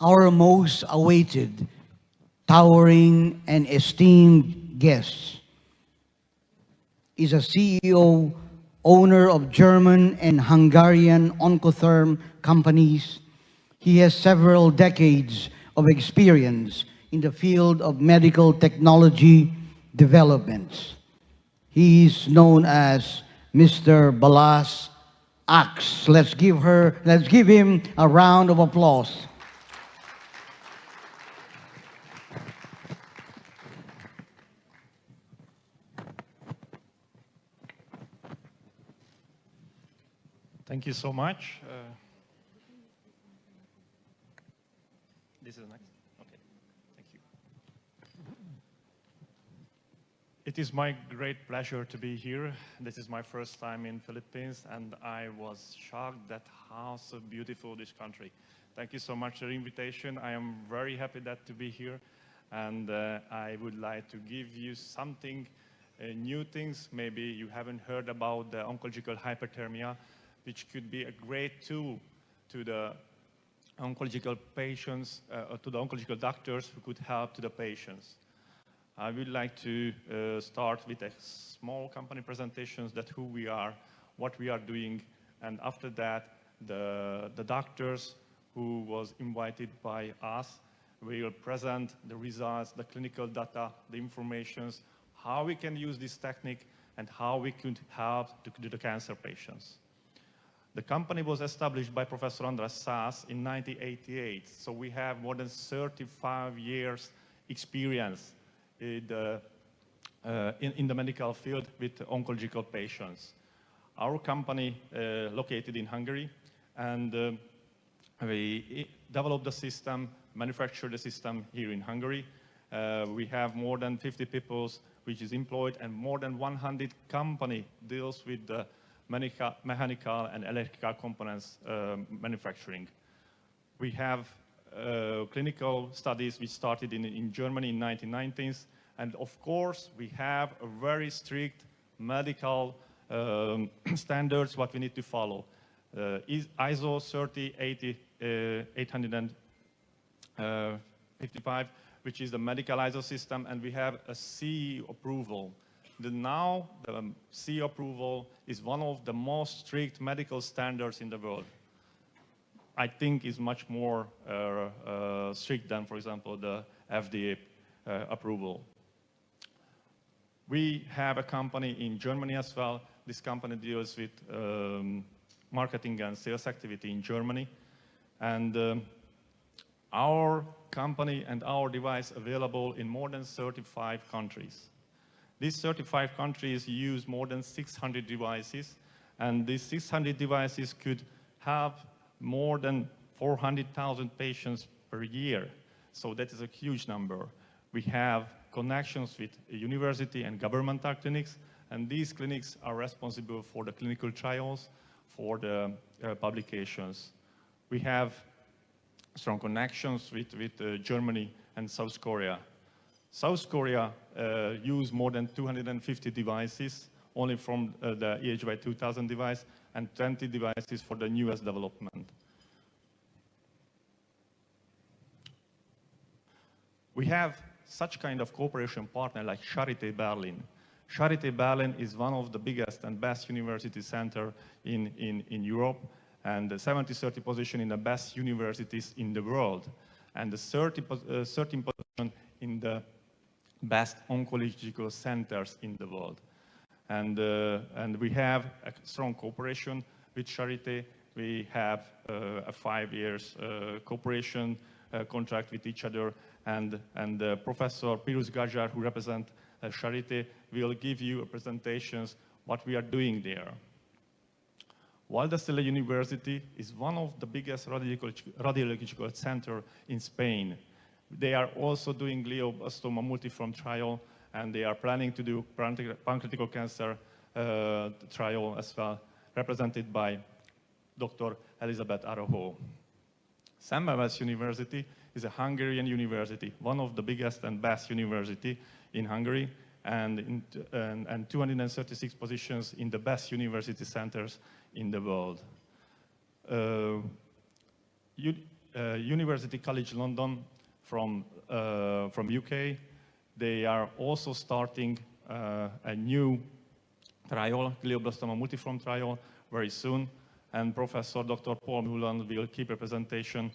our most awaited, towering, and esteemed guest is a CEO, owner of German and Hungarian Oncotherm companies. He has several decades of experience in the field of medical technology developments. He is known as Mr. Balázs Axe. Let's give him a round of applause. Thank you so much. This is next. Okay, thank you. It is my great pleasure to be here. This is my first time in Philippines, and I was shocked at how so beautiful this country. Thank you so much for the invitation. I am very happy to be here, and I would like to give you something, new things. Maybe you haven't heard about the oncological hyperthermia, which could be a great tool to the oncological patients, to the oncological doctors who could help to the patients. I would like to start with a small company presentations that who we are, what we are doing, and after that, the doctors who was invited by us will present the results, the clinical data, the informations, how we can use this technique, and how we could help to the cancer patients. The company was established by Professor András Szász in 1988, so we have more than 35 years experience in the medical field with oncological patients. Our company located in Hungary, and we developed the system, manufactured the system here in Hungary. We have more than 50 people which is employed, and more than 100 company deals with the mechanical and electrical components manufacturing. We have clinical studies which started in Germany in 1990s, and of course we have a very strict medical standards what we need to follow. ISO 855, which is the medical ISO system, and we have a CE approval. Now the CE approval is one of the most strict medical standards in the world. I think is much more strict than, for example, the FDA approval. We have a company in Germany as well. This company deals with marketing and sales activity in Germany. And our company and our device available in more than 35 countries. These 35 countries use more than 600 devices, and these 600 devices could have more than 400,000 patients per year. So that is a huge number. We have connections with university and governmental clinics, and these clinics are responsible for the clinical trials, for the publications. We have strong connections with Germany and South Korea. South Korea use more than 250 devices only from the EHY 2000 device, and 20 devices for the newest development. We have such kind of cooperation partner like Charité Berlin. Charité Berlin is one of the biggest and best university center in Europe, and the 70-30 position in the best universities in the world, and the 13th position in the best oncological centers in the world. And we have a strong cooperation with Charité. We have a 5 years cooperation contract with each other, and Professor Pirus Gajar, who represents Charité, will give you presentations what we are doing there. Waldorf University is one of the biggest radiological center in Spain. They are also doing glioblastoma multiform trial, and they are planning to do pancreatic cancer trial as well, represented by Dr. Elizabeth Arojo. Szemmelweis University is a Hungarian university, one of the biggest and best university in Hungary, and 236 positions in the best university centers in the world. University College London from UK, they are also starting a new trial, glioblastoma multiforme trial, very soon. And Professor Dr. Paul Mullen will keep a presentation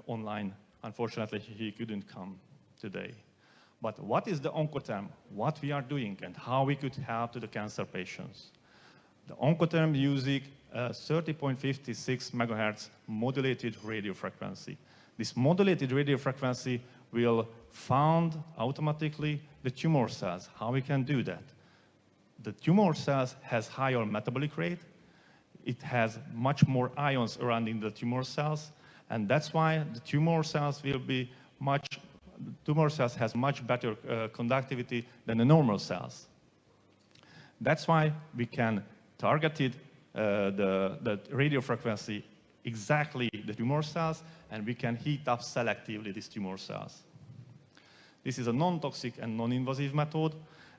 online. Unfortunately, he couldn't come today. But what is the Oncotherm? What we are doing and how we could help to the cancer patients? The Oncotherm using 30.56 megahertz modulated radio frequency. This modulated radio frequency will found automatically the tumor cells. How we can do that? The tumor cells has higher metabolic rate. It has much more ions surrounding the tumor cells, and that's why the tumor cells has much better conductivity than the normal cells. That's why we can target it, the radio frequency exactly the tumor cells, and we can heat up selectively these tumor cells. This is a non-toxic and non-invasive method,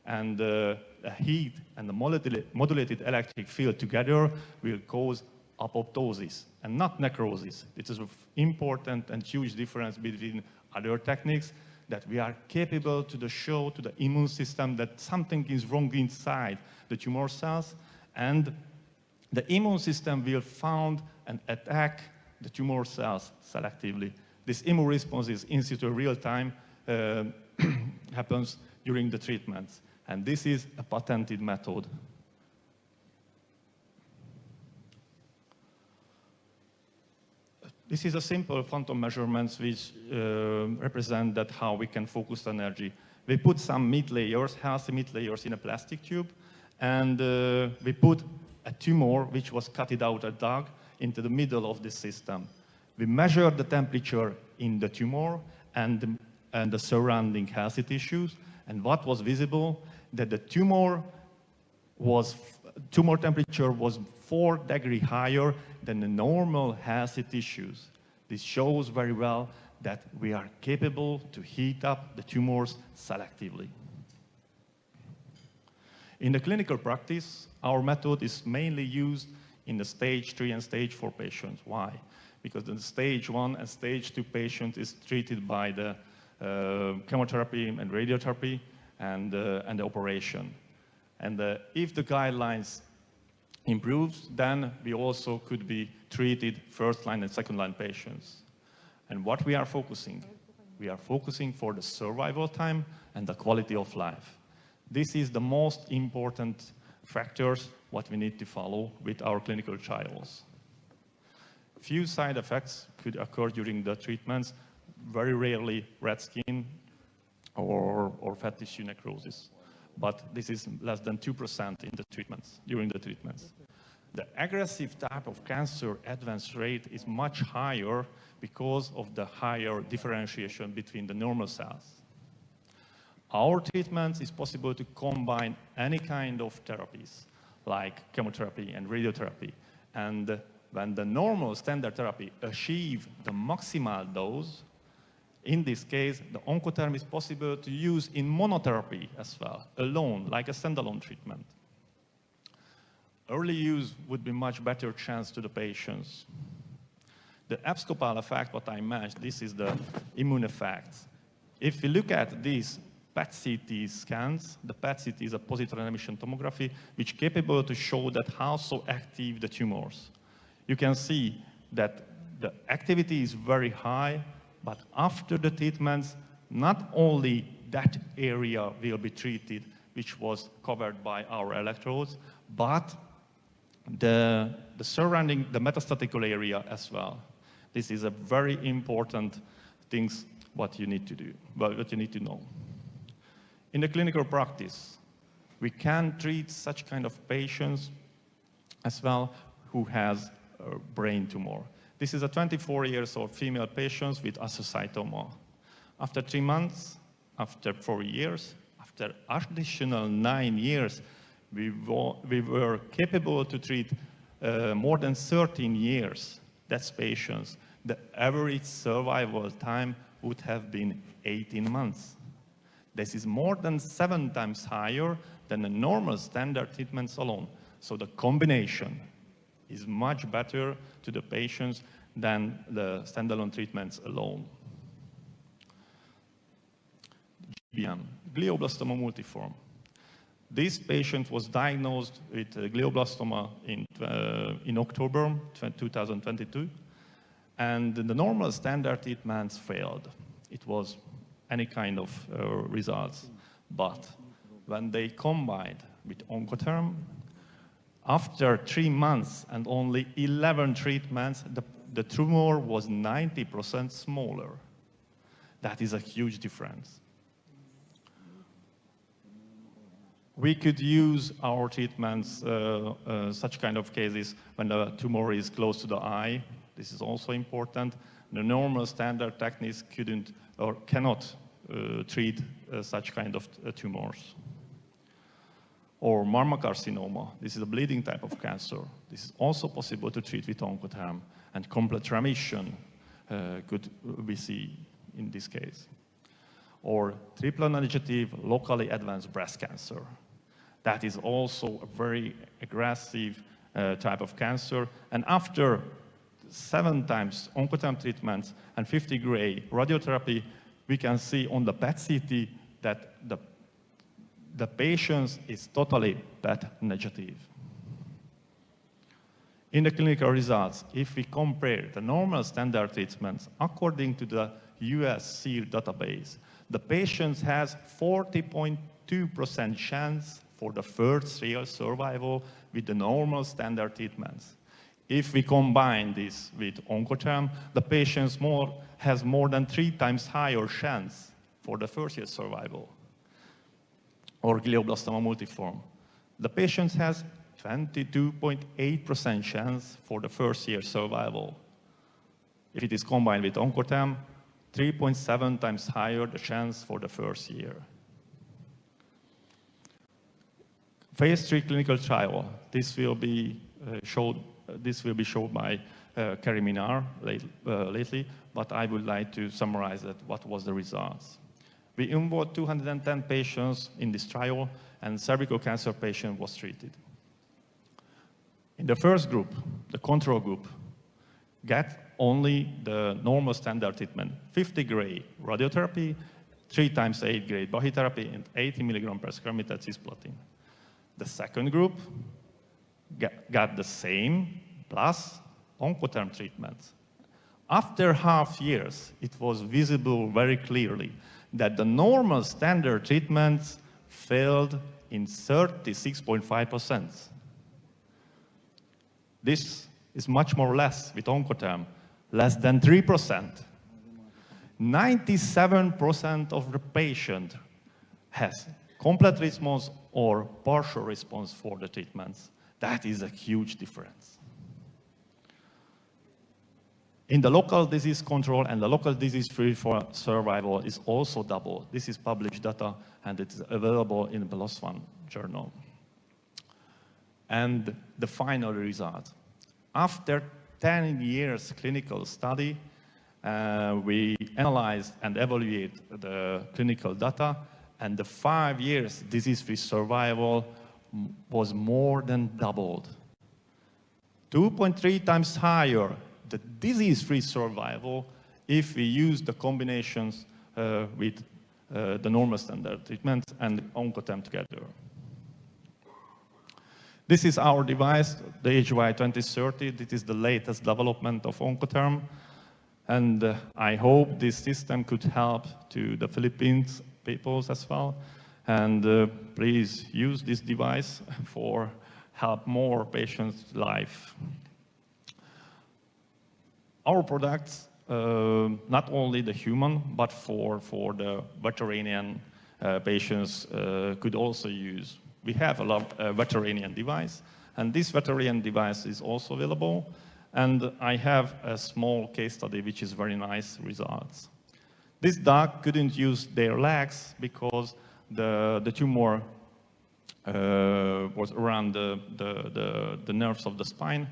and the heat and the modulated electric field together will cause apoptosis and not necrosis. It is an important and huge difference between other techniques, that we are capable to show to the immune system that something is wrong inside the tumor cells, and the immune system will find and attack the tumor cells selectively. This immune response is in situ real time, happens during the treatments. And this is a patented method. This is a simple phantom measurements which represent that how we can focus energy. We put some meat layers, healthy meat layers in a plastic tube, and we put a tumor which was cutted out a dog into the middle of this system. We measured the temperature in the tumor and the surrounding healthy tissues, and what was visible, that the tumor temperature was 4 degrees higher than the normal healthy tissues. This shows very well that we are capable to heat up the tumors selectively. In the clinical practice, our method is mainly used in the stage 3 and stage 4 patients. Why? Because the stage 1 and stage 2 patient is treated by the chemotherapy and radiotherapy and the operation. And if the guidelines improves, then we also could be treated first-line and second-line patients. And what we are focusing? We are focusing for the survival time and the quality of life. This is the most important factors what we need to follow with our clinical trials. Few side effects could occur during the treatments, very rarely red skin or fat tissue necrosis. But this is less than 2% in the treatments, during the treatments. The aggressive type of cancer advance rate is much higher because of the higher differentiation between the normal cells. Our treatments is possible to combine any kind of therapies, like chemotherapy and radiotherapy. And when the normal standard therapy achieve the maximal dose, in this case, the Oncotherm is possible to use in monotherapy as well, alone, like a standalone treatment. Early use would be much better chance to the patients. The abscopal effect, what I mentioned, this is the immune effects. If we look at these PET-CT scans, the PET-CT is a positron emission tomography, which is capable to show that how so active the tumors. You can see that the activity is very high, but after the treatments, not only that area will be treated, which was covered by our electrodes, but the surrounding, the metastatical area as well. This is a very important things what you need to do, what you need to know. In the clinical practice, we can treat such kind of patients as well who has a brain tumor. This is a 24-year-old female patient with astrocytoma. After 3 months, after 4 years, after additional 9 years, we were capable to treat more than 13 years. That's patients. The average survival time would have been 18 months. This is more than 7 times higher than the normal standard treatments alone. So the combination is much better to the patients than the standalone treatments alone. GBM, glioblastoma multiforme. This patient was diagnosed with glioblastoma in October 2022, and the normal standard treatments failed. It was any kind of results. But when they combined with Oncotherm, after 3 months and only 11 treatments, the tumor was 90% smaller. That is a huge difference. We could use our treatments, such kind of cases, when the tumor is close to the eye. This is also important. The normal standard techniques couldn't or cannot treat such kind of tumors. Or marmocarcinoma, this is a bleeding type of cancer. This is also possible to treat with Oncotherm, and complete remission could we see in this case. Or triple-negative locally advanced breast cancer. That is also a very aggressive type of cancer. And after 7 times Oncotherm treatments and 50 gray radiotherapy, we can see on the PET-CT that the patient is totally PET negative. In the clinical results, if we compare the normal standard treatments according to the US SEER database, the patient has 40.2% chance for the first-year survival with the normal standard treatments. If we combine this with Oncotherm, the patient has more than 3 times higher chance for the first-year survival. Or glioblastoma multiforme. The patient has 22.8% chance for the first-year survival. If it is combined with Oncotherm, 3.7 times higher the chance for the first year. Phase 3 clinical trial. This will be showed by Kerry Minar lately, but I would like to summarize that what was the results. We involved 210 patients in this trial, and cervical cancer patient was treated. In the first group, the control group, get only the normal standard treatment, 50 gray radiotherapy, 3 times 8 gray brachytherapy, and 80 milligram per square meter cisplatin. The second group got the same plus Oncotherm treatments. After half years, it was visible very clearly that the normal standard treatments failed in 36.5%. This is much more less with Oncotherm, less than 3%. 97% of the patient has complete response or partial response for the treatments. That is a huge difference. In the local disease control and the local disease-free survival is also double. This is published data, and it is available in the Balázs journal. And the final result. After 10 years clinical study, we analyzed and evaluated the clinical data, and the 5 years disease-free survival was more than doubled. 2.3 times higher the disease-free survival if we use the combinations with the normal standard treatment and Oncotherm together. This is our device, the HY2030. This is the latest development of Oncotherm. And I hope this system could help to the Philippines peoples as well. And please use this device for help more patients' life. Our products, not only the human, but for the veterinarian patients could also use. We have a veterinarian device, and this veterinarian device is also available. And I have a small case study, which is very nice results. This dog couldn't use their legs because the tumor was around the nerves of the spine.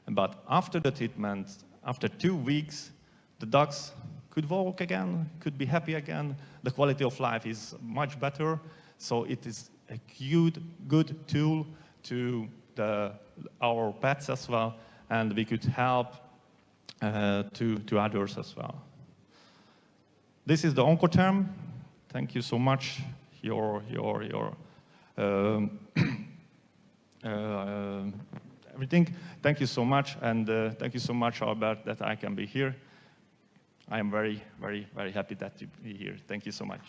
But after the treatment, after 2 weeks, the dogs could walk again, could be happy again. The quality of life is much better. So it is a good tool to our pets as well. And we could help to others as well. This is the Oncotherm. Thank you so much. Everything. Thank you so much, and thank you so much, Albert, that I can be here. I am very, very, very happy that you be here. Thank you so much.